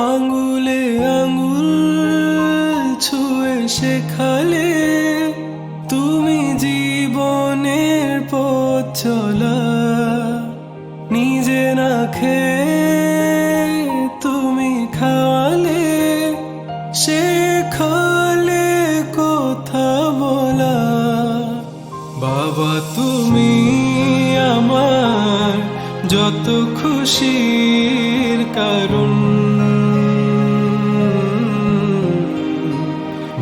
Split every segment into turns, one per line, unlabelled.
আঙ্গুলে আঙ্গুল ছুঁয়ে শেখালে তুমি জীবনের পথ চলা। নিজে না খেয়ে তুমি খাওয়ালে, শেখালে কথা বলা। বাবা তুমি আমার যত খুশির কারণ,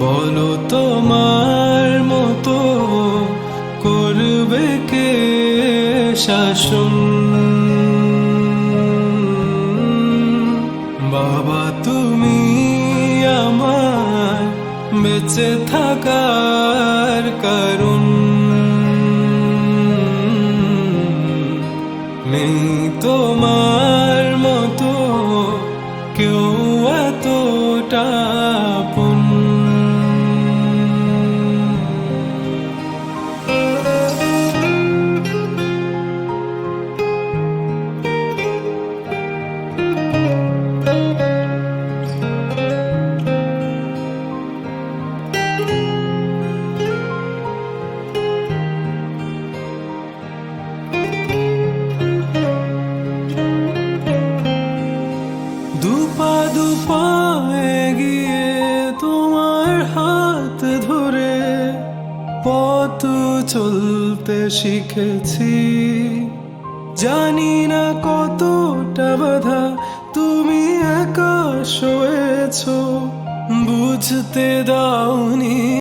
বলো তোমার মতো করবে কে শাসন। বাবা তুমি আমার বেঁচে থাকার কারণ, নেই তোমার মতো কেউ এতটা আপন। দুপা দুপা এগিয়ে তোমার হাত ধরে পথ চলতে শিখেছি। জানি না কতটা বাধা তুমি একা সয়েছ, বুঝতে দাওনি।